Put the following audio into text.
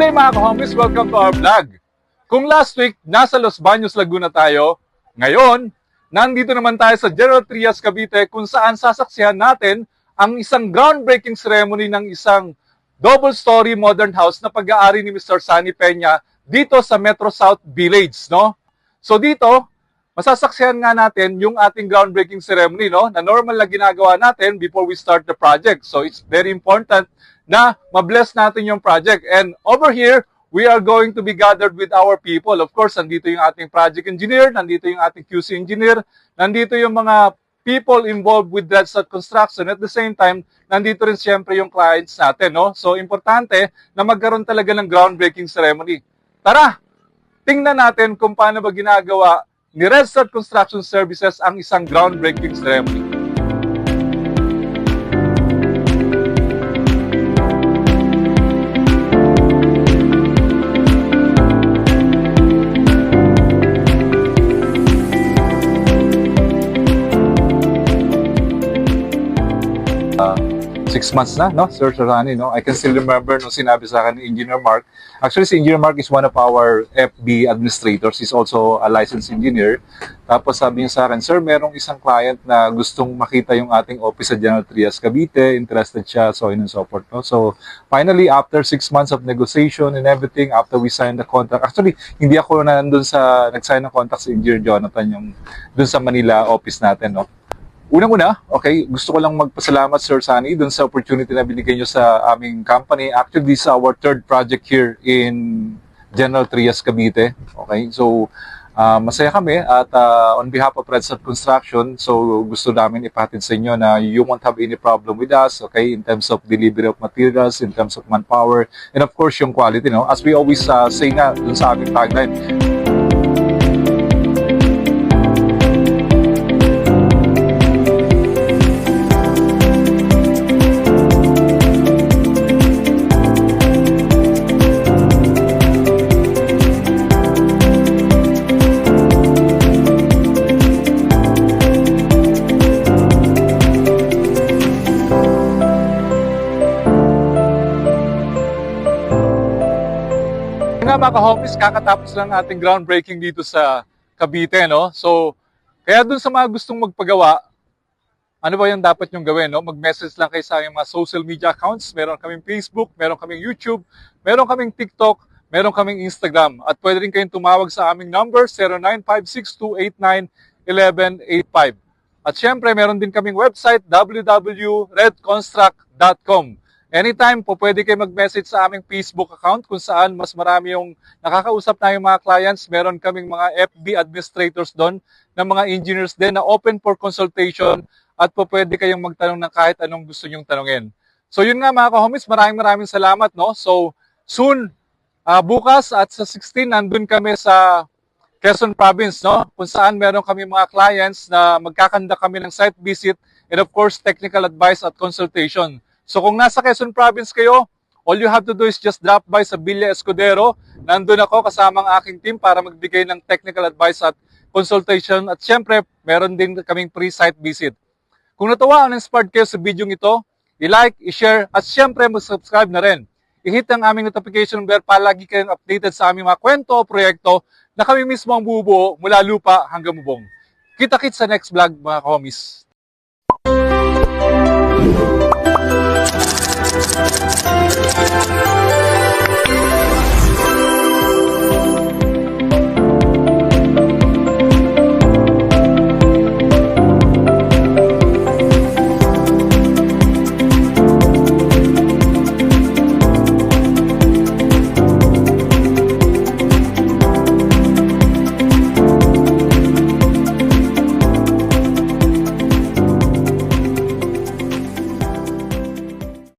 day mga ka-homies, welcome to our vlog. Kung last week, nasa Los Baños, Laguna tayo, ngayon, nandito naman tayo sa General Trias, Cavite kung saan sasaksihan natin ang isang groundbreaking ceremony ng isang double-story modern house na pag-aari ni Mr. Sunny Peña dito sa Metro South Village, no? So dito, masasaksihan nga natin yung ating groundbreaking ceremony, no? Na normal na ginagawa natin before we start the project. So it's very important na ma-bless natin yung project. And over here, we are going to be gathered with our people. Of course, nandito yung ating project engineer, nandito yung ating QC engineer, nandito yung mga people involved with Dreadstart Construction. At the same time, nandito rin siyempre yung clients natin, no? So, importante na magkaroon talaga ng groundbreaking ceremony. Tara, tingnan natin kung paano ba ginagawa ni Dreadstart Construction Services ang isang groundbreaking ceremony. Six months na, no, Sir Sarani, no? I can still remember nung sinabi sa akin ni Engineer Mark. Actually, si Engineer Mark is one of our FB administrators. He's also a licensed engineer. Tapos sabi niya sa akin, Sir, merong isang client na gustong makita yung ating office sa General Trias, Cavite. Interested siya, so on and so forth, no? So, finally, after 6 months of negotiation and everything, after we signed the contract, actually, hindi ako nandun sa, nag-sign ng contract si Engineer Jonathan, yung dun sa Manila office natin, no? Unang-una, okay, gusto ko lang magpasalamat, Sir Sunny, dun sa opportunity na binigay nyo sa aming company. Actually, this is our third project here in General Trias, Cavite. Okay, so masaya kami at on behalf of Dreadstart Construction, so gusto namin ipatid sa inyo na you won't have any problem with us, okay, in terms of delivery of materials, in terms of manpower, and of course, yung quality, no? As we always say na dun sa aming tagline, mga ka-homies, kakatapos lang ating groundbreaking dito sa Cavite, no? So, kaya dun sa mga gustong magpagawa, ano ba yung dapat nyong gawin, no? Mag-message lang kayo sa aming mga social media accounts. Meron kaming Facebook, meron kaming YouTube, meron kaming TikTok, meron kaming Instagram. At pwede rin kayong tumawag sa aming number, 0956-289-1185. At syempre, meron din kaming website, www.redconstruct.com. Anytime po pwede kayo mag-message sa aming Facebook account kung saan mas marami yung nakakausap na yung mga clients. Meron kaming mga FB administrators doon ng mga engineers din na open for consultation at po pwede kayong magtanong ng kahit anong gusto nyong tanongin. So yun nga mga ka-homies, maraming salamat, no? So soon, bukas at sa 16, nandun kami sa Quezon Province, no? Kung saan meron kami mga clients na magkakanda kami ng site visit and of course technical advice at consultation. So kung nasa Quezon Province kayo, all you have to do is just drop by sa Villa Escudero. Nandun ako kasama ang aking team para magbigay ng technical advice at consultation. At syempre, meron din kaming pre-site visit. Kung natuwa o inspired kayo sa video ito, i-like, i-share, at syempre mag-subscribe na rin. I-hit ang aming notification bell para lagi kayong updated sa aming mga kwento o proyekto na kami mismo ang bubuo mula lupa hanggang bubong. Kita-kits sa next vlog mga homies.